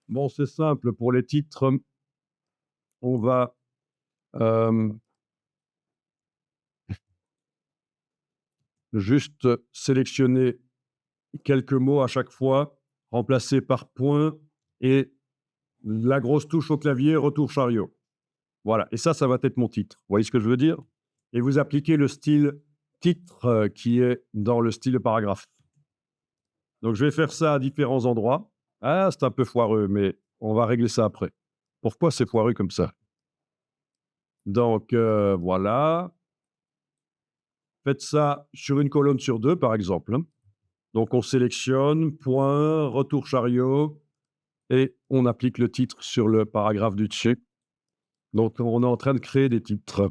Bon, c'est simple, pour les titres, on va, hem, juste sélectionner quelques mots à chaque fois, remplacés par point et la grosse touche au clavier, retour chariot. Voilà, et ça va être mon titre. Vous voyez ce que je veux dire? Et vous appliquez le style titre, qui est dans le style paragraphe. Donc je vais faire ça à différents endroits. Ah, c'est un peu foireux, mais on va régler ça après. Pourquoi c'est foireux comme ça? Donc voilà, faites ça sur une colonne sur 2, par exemple, hein. Donc on sélectionne, point, retour chariot et on applique le titre sur le paragraphe du dessus. Donc on est en train de créer des titres.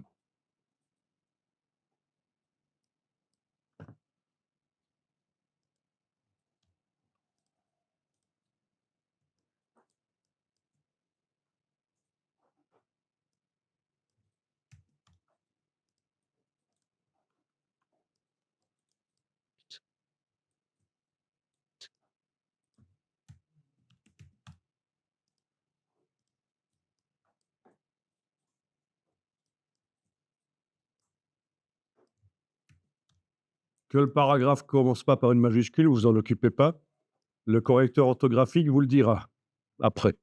Que le paragraphe commence pas par une majuscule, vous en occupez pas. Le correcteur orthographique vous le dira après.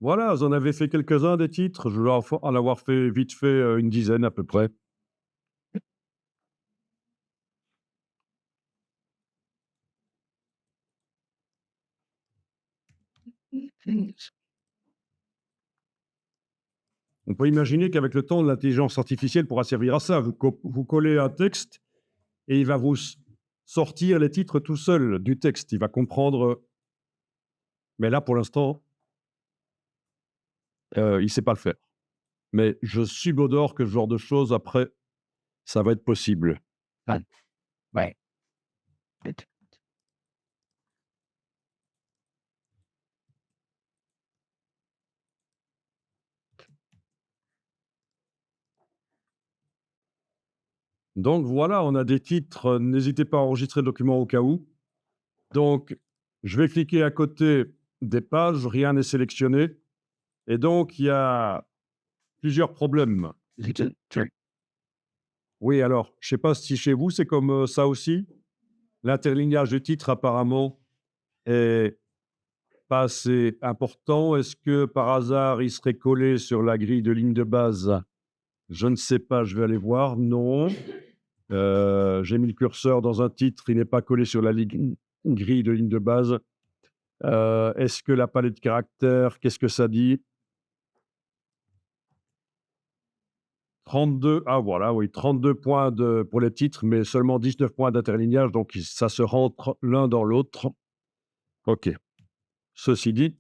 Voilà, vous en avez fait quelques-uns des titres, je dois en avoir fait vite fait, une dizaine à peu près. On peut imaginer qu'avec le temps, l'intelligence artificielle pourra servir à ça. Vous collez un texte et il va vous sortir les titres tout seul du texte. Il va comprendre, mais là, pour l'instant, il sait pas le faire. Mais je subodore que ce genre de choses, après, ça va être possible. Ah, ouais. Donc voilà, on a des titres, n'hésitez pas à enregistrer le document au cas où. Donc, je vais cliquer à côté des pages, rien n'est sélectionné et donc il y a plusieurs problèmes. Oui, alors, je sais pas si chez vous, c'est comme, ça aussi? L'interlignage du titre apparemment est pas assez important. Est-ce que par hasard, il serait collé sur la grille de ligne de base? Je ne sais pas, je vais aller voir. Non. J'ai mis le curseur dans un titre, il n'est pas collé sur la grille de ligne de base. Est-ce que la palette de caractères, qu'est-ce que ça dit? 32, ah voilà, oui, 32 points pour les titres, mais seulement 19 points d'interlignage, donc ça se rentre l'un dans l'autre. OK. Ceci dit,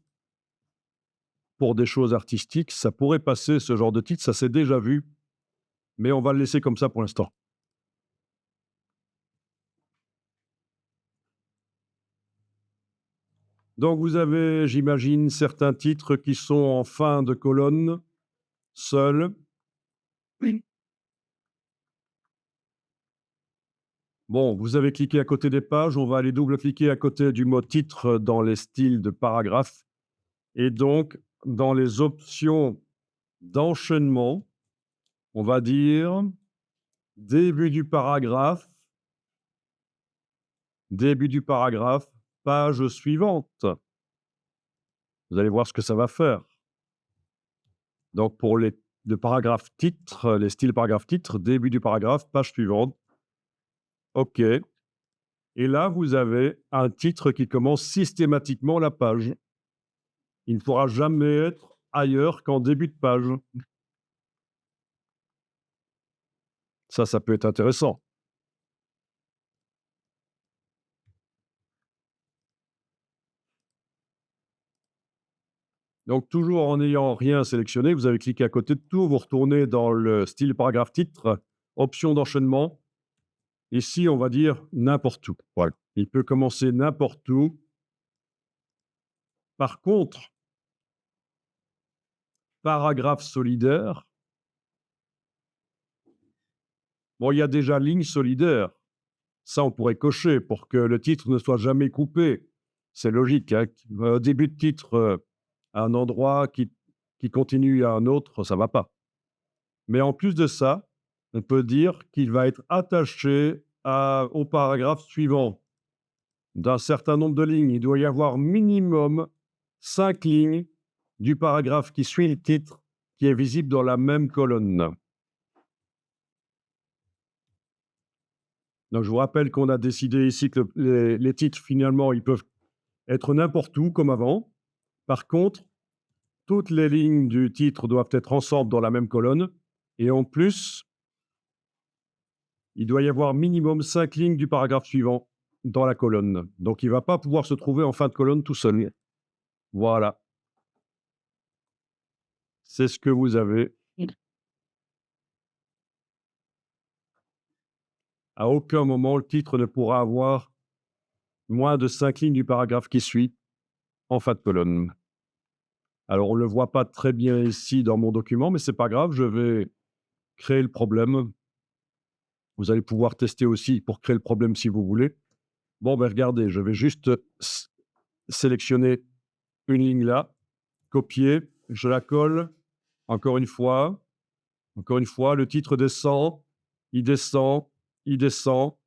pour des choses artistiques, ça pourrait passer ce genre de titre, ça s'est déjà vu, mais on va le laisser comme ça pour l'instant. Donc vous avez, j'imagine, certains titres qui sont en fin de colonne, seuls. Oui. Bon, vous avez cliqué à côté des pages, on va aller double-cliquer à côté du mot titre dans les styles de paragraphe et donc dans les options d'enchaînement, on va dire début du paragraphe, début du paragraphe, page suivante. Vous allez voir ce que ça va faire. Donc pour le paragraphe titre, les styles paragraphe titre, début du paragraphe, page suivante. OK. Et là, vous avez un titre qui commence systématiquement la page. Il ne pourra jamais être ailleurs qu'en début de page. Ça peut être intéressant. Donc toujours en n'ayant rien sélectionné, vous avez cliqué à côté de tout, vous retournez dans le style paragraphe titre, option d'enchaînement. Ici, on va dire n'importe où. Voilà. Il peut commencer n'importe où. Par contre, paragraphe solidaire, Bon, il y a déjà ligne solidaire. Ça, on pourrait cocher pour que le titre ne soit jamais coupé. C'est logique, hein. Au début de titre, à un endroit qui continue à un autre, ça va pas. Mais en plus de ça, on peut dire qu'il va être attaché au paragraphe suivant d'un certain nombre de lignes. Il doit y avoir minimum 5 lignes du paragraphe qui suit le titre qui est visible dans la même colonne. Donc, je vous rappelle qu'on a décidé ici que les titres, finalement, ils peuvent être n'importe où, comme avant. Par contre, toutes les lignes du titre doivent être ensemble dans la même colonne. Et en plus, il doit y avoir minimum 5 lignes du paragraphe suivant dans la colonne. Donc, il ne va pas pouvoir se trouver en fin de colonne tout seul. Voilà. C'est ce que vous avez. À aucun moment, le titre ne pourra avoir moins de 5 lignes du paragraphe qui suit en fin de colonne. Alors, on ne le voit pas très bien ici dans mon document, mais ce n'est pas grave, je vais créer le problème. Vous allez pouvoir tester aussi pour créer le problème si vous voulez. Bon, ben regardez, je vais juste sélectionner une ligne là, copier, je la colle, encore une fois, le titre descend, il descend, il descend,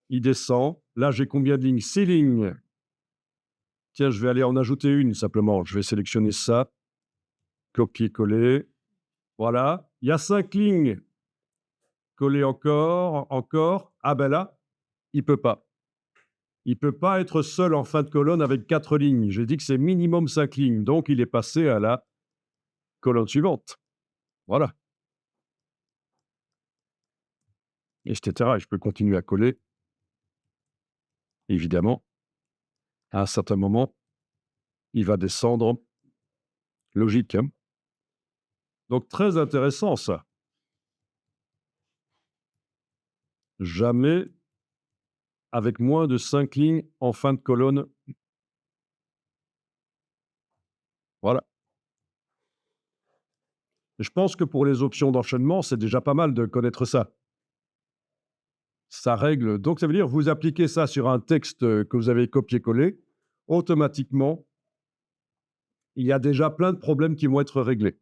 il descend. Là, j'ai combien de lignes? 6 lignes. Tiens, je vais aller en ajouter une simplement. Je vais sélectionner ça, copier-coller. Voilà, il y a 5 lignes. Coller encore, encore. Ah ben là, il ne peut pas. Il ne peut pas être seul en fin de colonne avec 4 lignes. J'ai dit que c'est minimum 5 lignes, donc il est passé à la colonne suivante. Voilà. Etc. Et je peux continuer à coller. Évidemment, à un certain moment, il va descendre. Logique, hein? Donc très intéressant ça. Jamais avec moins de 5 lignes en fin de colonne. Voilà. Je pense que pour les options d'enchaînement, c'est déjà pas mal de connaître ça. Ça règle. Donc ça veut dire vous appliquez ça sur un texte que vous avez copié-collé, automatiquement, il y a déjà plein de problèmes qui vont être réglés.